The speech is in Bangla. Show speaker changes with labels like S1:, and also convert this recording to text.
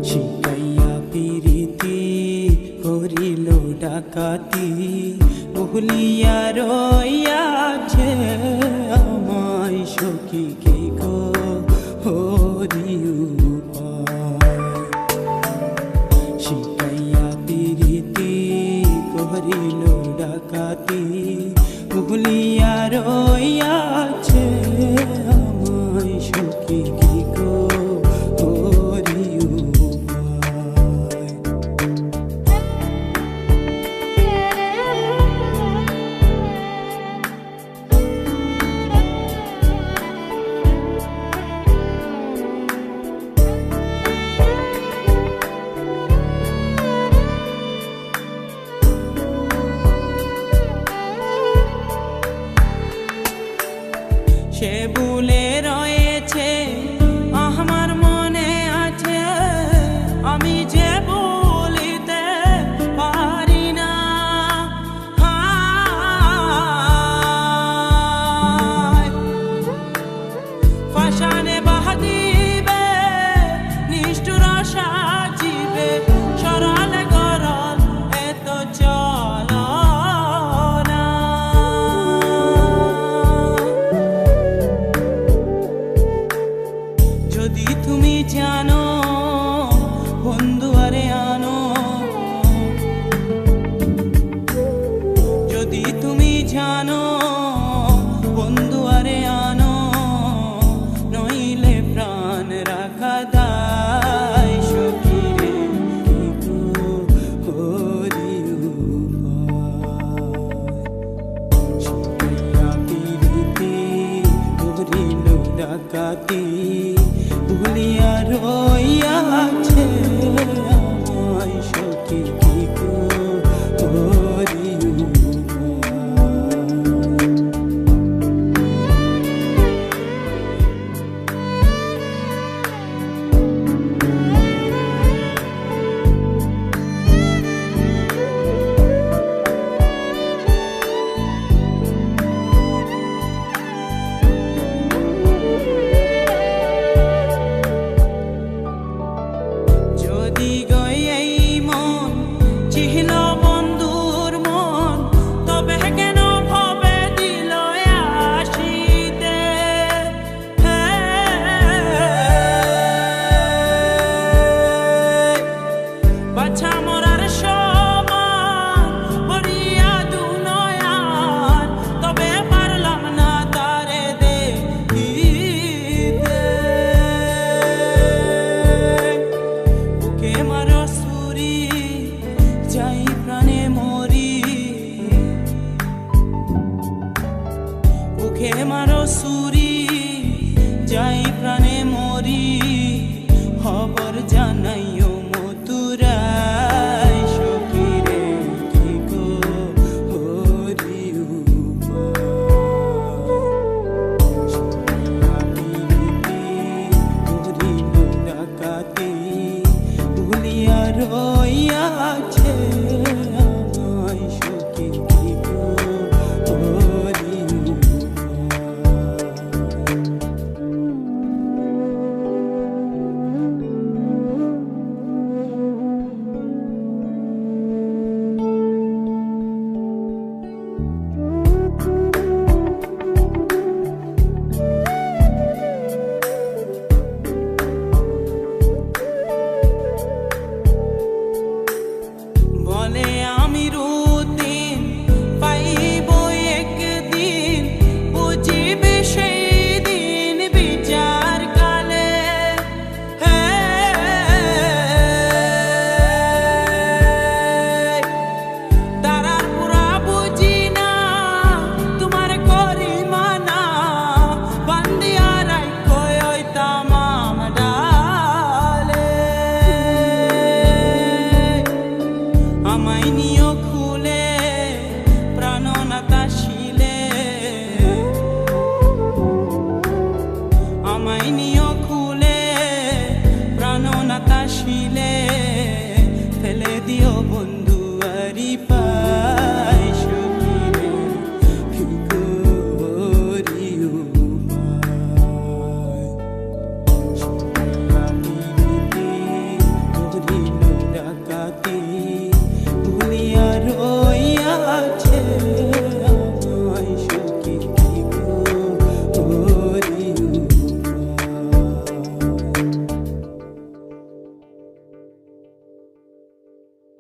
S1: শিকাইয়া পিরিতি করিল ডাকাতি ভুলিয়া রইয়াছে আমায় সখী কি গো হরি উপায়। শিকাইয়া পিরিতি করিল ডাকাতি ভুলিয়া রইয়াছে আমায় সখী কি গো হরি উপায়। সে ভুলে রয়েছে আমার মনে আছে আমি যে বলিতে পারি না। ফাঁসানে বাহাদিবে নিষ্ঠুর সাজিবে সরলে গরল এত চল যদি তুমি জানো বন্ধু আরে আনো, যদি তুমি জানো বন্ধু আরে আনো, নইলে প্রাণ রাখা দায় সখী রে কি গো হরি উপায়। শিকাইয়া পিরিতি করিল ডাকাতি ভুলিয়া রইয়াছে আমায় সখী কি গো হরি যদি গই এই মন চিহ্ন বন্ধুর মন তবে কেন ভবে দিল আসিতে। বাছা মরার সমান ভরিয়া দুনয়ান তবে পারলাম না তারে দেখিতে। বুকে মারো সুরি যাই প্রাণে মরি, বুকে মারো সুরি যাই প্রাণে মরি।